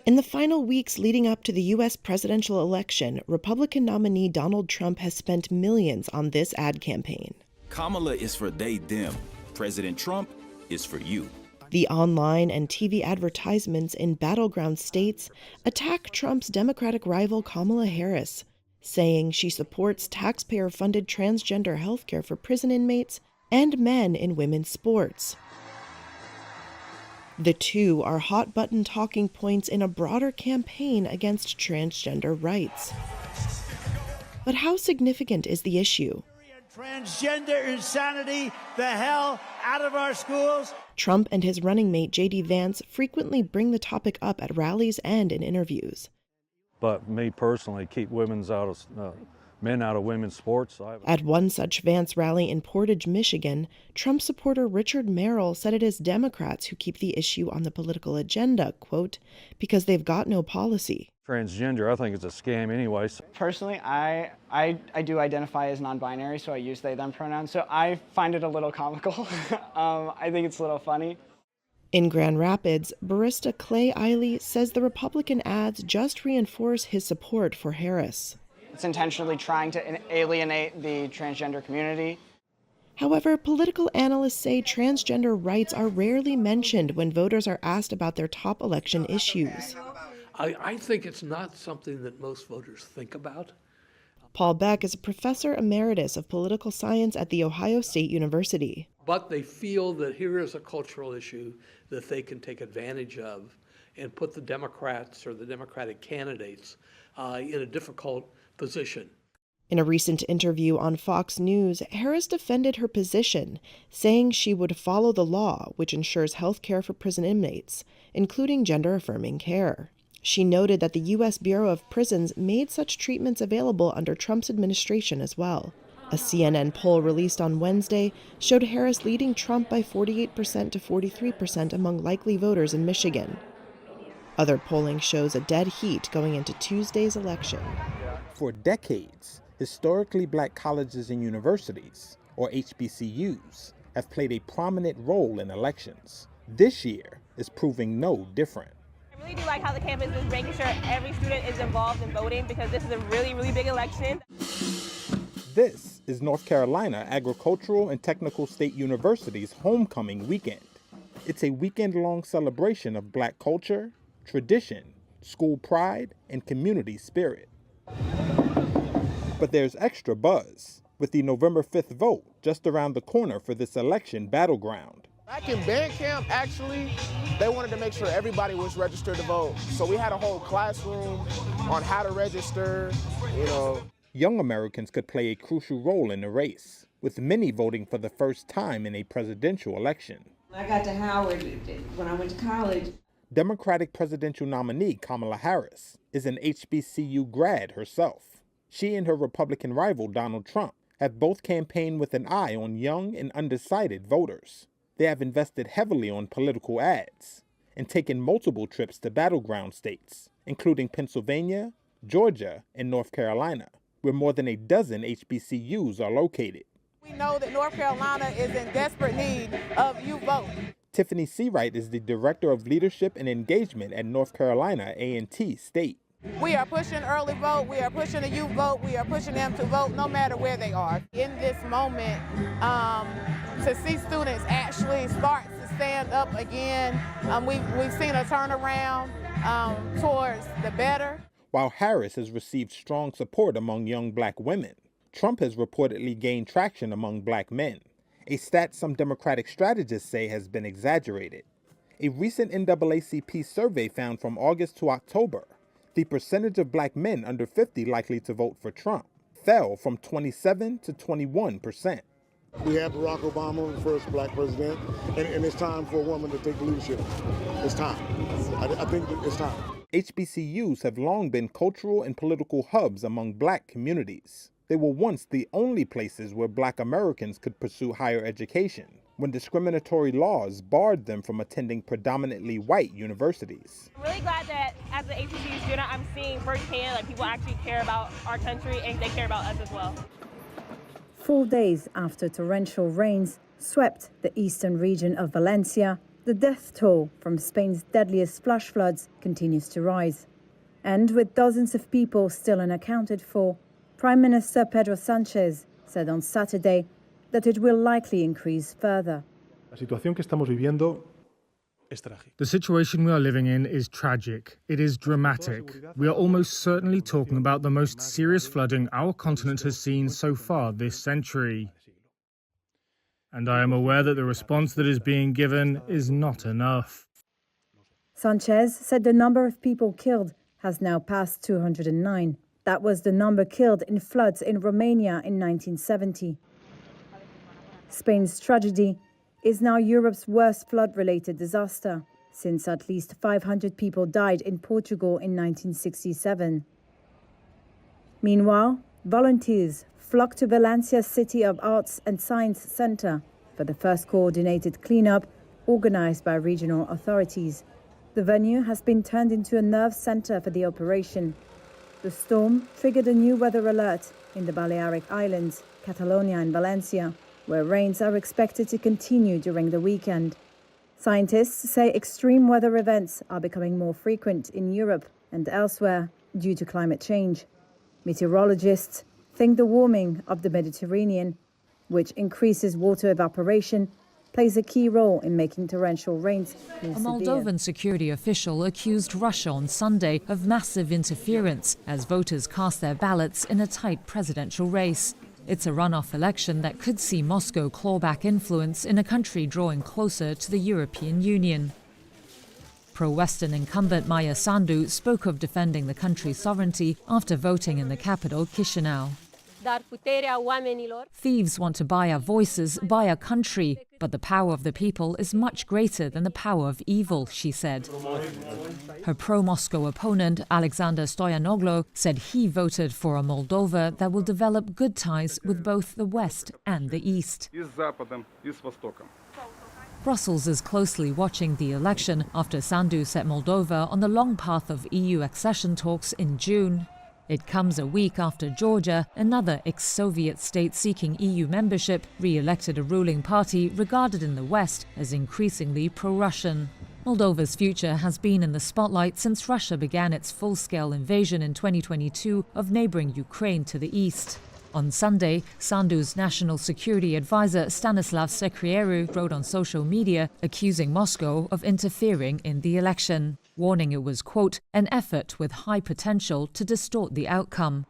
In the final weeks leading up to the U.S. presidential election, Republican nominee Donald Trump has spent millions on this ad campaign. Kamala is for they, them. President Trump is for you. The online and TV advertisements in battleground states attack Trump's Democratic rival Kamala Harris, saying she supports taxpayer-funded transgender health care for prison inmates and men in women's sports. The two are hot-button talking points in a broader campaign against transgender rights. But how significant is the issue? Transgender insanity, the hell out of our schools. Trump and his running mate J.D. Vance frequently bring the topic up at rallies and in interviews. But me personally, keep men out of women's sports. At one such Vance rally in Portage, Michigan, Trump supporter Richard Merrill said it is Democrats who keep the issue on the political agenda, quote, because they've got no policy. Transgender, I think it's a scam anyway. Personally, I do identify as non-binary, so I use they, them pronouns, so I find it a little comical. I think it's a little funny. In Grand Rapids, barista Clay Eiley says the Republican ads just reinforce his support for Harris. It's intentionally trying to alienate the transgender community. However, political analysts say transgender rights are rarely mentioned when voters are asked about their top election issues. I think it's not something that most voters think about. Paul Beck is a professor emeritus of political science at The Ohio State University. But they feel that here is a cultural issue that they can take advantage of and put the Democrats or the Democratic candidates in a difficult position. In a recent interview on Fox News, Harris defended her position, saying she would follow the law, which ensures health care for prison inmates, including gender-affirming care. She noted that the U.S. Bureau of Prisons made such treatments available under Trump's administration as well. A CNN poll released on Wednesday showed Harris leading Trump by 48% to 43% among likely voters in Michigan. Other polling shows a dead heat going into Tuesday's election. For decades, historically black colleges and universities, or HBCUs, have played a prominent role in elections. This year is proving no different. I really do like how the campus is making sure every student is involved in voting because this is a really, really big election. This is North Carolina Agricultural and Technical State University's homecoming weekend. It's a weekend-long celebration of black culture, tradition, school pride, and community spirit. But there's extra buzz with the November 5th vote just around the corner for this election battleground. Back in band camp, actually, they wanted to make sure everybody was registered to vote. So we had a whole classroom on how to register, Young Americans could play a crucial role in the race, with many voting for the first time in a presidential election. I got to Howard when I went to college. Democratic presidential nominee Kamala Harris is an HBCU grad herself. She and her Republican rival Donald Trump have both campaigned with an eye on young and undecided voters. They have invested heavily on political ads and taken multiple trips to battleground states, including Pennsylvania, Georgia, and North Carolina, where more than a dozen HBCUs are located. We know that North Carolina is in desperate need of youth vote. Tiffany Seawright is the Director of Leadership and Engagement at North Carolina A&T State. We are pushing early vote, we are pushing the youth vote, we are pushing them to vote no matter where they are. In this moment, to see students actually start to stand up again, we've seen a turnaround towards the better. While Harris has received strong support among young black women, Trump has reportedly gained traction among black men, a stat some Democratic strategists say has been exaggerated. A recent NAACP survey found from August to October, the percentage of black men under 50 likely to vote for Trump fell from 27 to 21%. We had Barack Obama, the first black president, and it's time for a woman to take leadership. It's time. I think it's time. HBCUs have long been cultural and political hubs among black communities. They were once the only places where black Americans could pursue higher education, when discriminatory laws barred them from attending predominantly white universities. I'm really glad that as an HBCU student, I'm seeing firsthand that people actually care about our country and they care about us as well. 4 days after torrential rains swept the eastern region of Valencia, The death toll from Spain's deadliest flash floods continues to rise. And with dozens of people still unaccounted for, Prime Minister Pedro Sánchez said on Saturday that it will likely increase further. La situación que estamos viviendo es trágica. The situation we are living in is tragic. It is dramatic. We are almost certainly talking about the most serious flooding our continent has seen so far this century. And I am aware that the response that is being given is not enough. Sanchez said the number of people killed has now passed 209. That was the number killed in floods in Romania in 1970. Spain's tragedy is now Europe's worst flood-related disaster, since at least 500 people died in Portugal in 1967. Meanwhile, volunteers flocked to Valencia's City of Arts and Science Center for the first coordinated cleanup organized by regional authorities. The venue has been turned into a nerve center for the operation. The storm triggered a new weather alert in the Balearic Islands, Catalonia and Valencia, where rains are expected to continue during the weekend. Scientists say extreme weather events are becoming more frequent in Europe and elsewhere due to climate change. Meteorologists think the warming of the Mediterranean, which increases water evaporation, plays a key role in making torrential rains more severe. A Moldovan security official accused Russia on Sunday of massive interference as voters cast their ballots in a tight presidential race. It's a runoff election that could see Moscow claw back influence in a country drawing closer to the European Union. Pro-Western incumbent Maia Sandu spoke of defending the country's sovereignty after voting in the capital, Chisinau. Thieves want to buy our voices, buy our country, but the power of the people is much greater than the power of evil, she said. Her pro-Moscow opponent, Alexander Stoyanoglu, said he voted for a Moldova that will develop good ties with both the West and the East. Brussels is closely watching the election after Sandu set Moldova on the long path of EU accession talks in June. It comes a week after Georgia, another ex-Soviet state seeking EU membership, re-elected a ruling party regarded in the West as increasingly pro-Russian. Moldova's future has been in the spotlight since Russia began its full-scale invasion in 2022 of neighboring Ukraine to the east. On Sunday, Sandu's national security advisor Stanislav Secrieru wrote on social media accusing Moscow of interfering in the election, warning it was, quote, an effort with high potential to distort the outcome.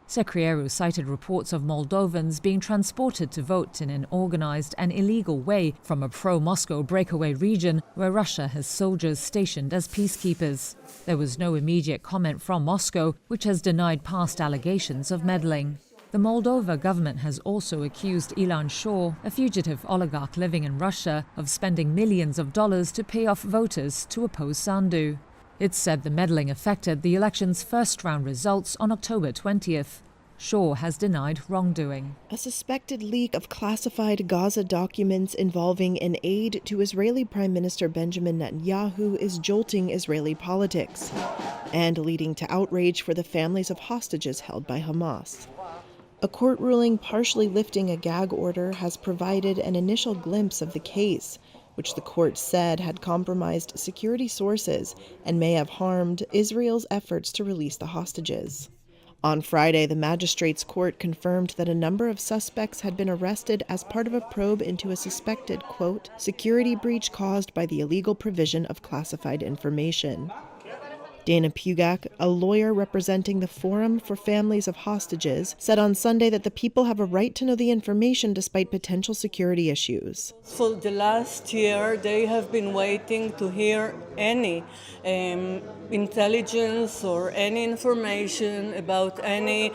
Secrieru cited reports of Moldovans being transported to vote in an organized and illegal way from a pro-Moscow breakaway region where Russia has soldiers stationed as peacekeepers. There was no immediate comment from Moscow, which has denied past allegations of meddling. The Moldova government has also accused Ilan Shor, a fugitive oligarch living in Russia, of spending millions of dollars to pay off voters to oppose Sandu. It's said the meddling affected the election's first-round results on October 20th. Shor has denied wrongdoing. A suspected leak of classified Gaza documents involving an aide to Israeli Prime Minister Benjamin Netanyahu is jolting Israeli politics and leading to outrage for the families of hostages held by Hamas. A court ruling partially lifting a gag order has provided an initial glimpse of the case, which the court said had compromised security sources and may have harmed Israel's efforts to release the hostages. On Friday, the magistrate's court confirmed that a number of suspects had been arrested as part of a probe into a suspected, quote, security breach caused by the illegal provision of classified information. Dana Pugak, a lawyer representing the Forum for Families of Hostages, said on Sunday that the people have a right to know the information despite potential security issues. For the last year, they have been waiting to hear any intelligence or any information about any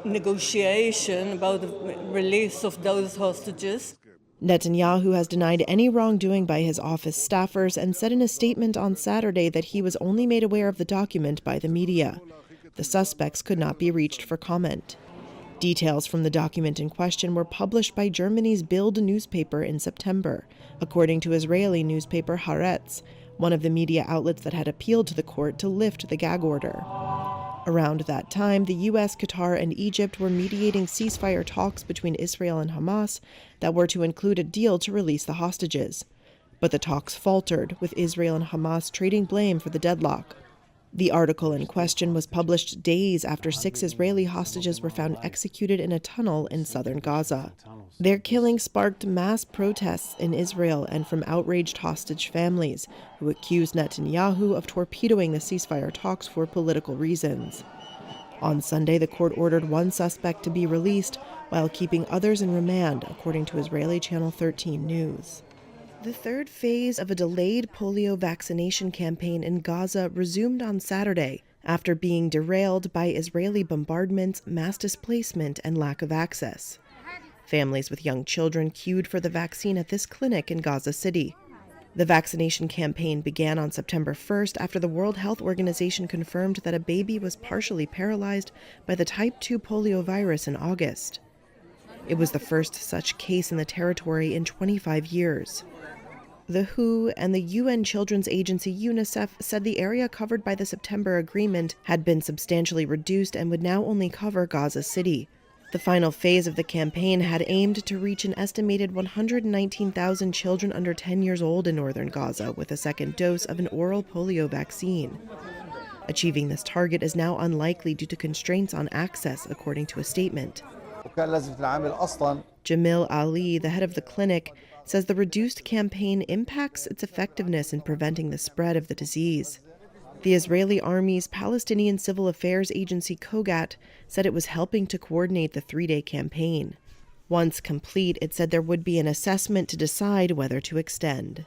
negotiation about the release of those hostages. Netanyahu has denied any wrongdoing by his office staffers and said in a statement on Saturday that he was only made aware of the document by the media. The suspects could not be reached for comment. Details from the document in question were published by Germany's Bild newspaper in September, according to Israeli newspaper Haaretz, one of the media outlets that had appealed to the court to lift the gag order. Around that time, the U.S., Qatar, and Egypt were mediating ceasefire talks between Israel and Hamas that were to include a deal to release the hostages. But the talks faltered, with Israel and Hamas trading blame for the deadlock. The article in question was published days after 6 Israeli hostages were found executed in a tunnel in southern Gaza. Their killing sparked mass protests in Israel and from outraged hostage families, who accused Netanyahu of torpedoing the ceasefire talks for political reasons. On Sunday, the court ordered one suspect to be released, while keeping others in remand, according to Israeli Channel 13 News. The third phase of a delayed polio vaccination campaign in Gaza resumed on Saturday after being derailed by Israeli bombardments, mass displacement, and lack of access. Families with young children queued for the vaccine at this clinic in Gaza City. The vaccination campaign began on September 1st after the World Health Organization confirmed that a baby was partially paralyzed by the type 2 polio virus in August. It was the first such case in the territory in 25 years. The WHO and the UN Children's Agency UNICEF said the area covered by the September agreement had been substantially reduced and would now only cover Gaza City. The final phase of the campaign had aimed to reach an estimated 119,000 children under 10 years old in northern Gaza with a second dose of an oral polio vaccine. Achieving this target is now unlikely due to constraints on access, according to a statement. Jamil Ali, the head of the clinic, says the reduced campaign impacts its effectiveness in preventing the spread of the disease. The Israeli Army's Palestinian Civil Affairs Agency Kogat said it was helping to coordinate the 3-day campaign. Once complete, it said there would be an assessment to decide whether to extend.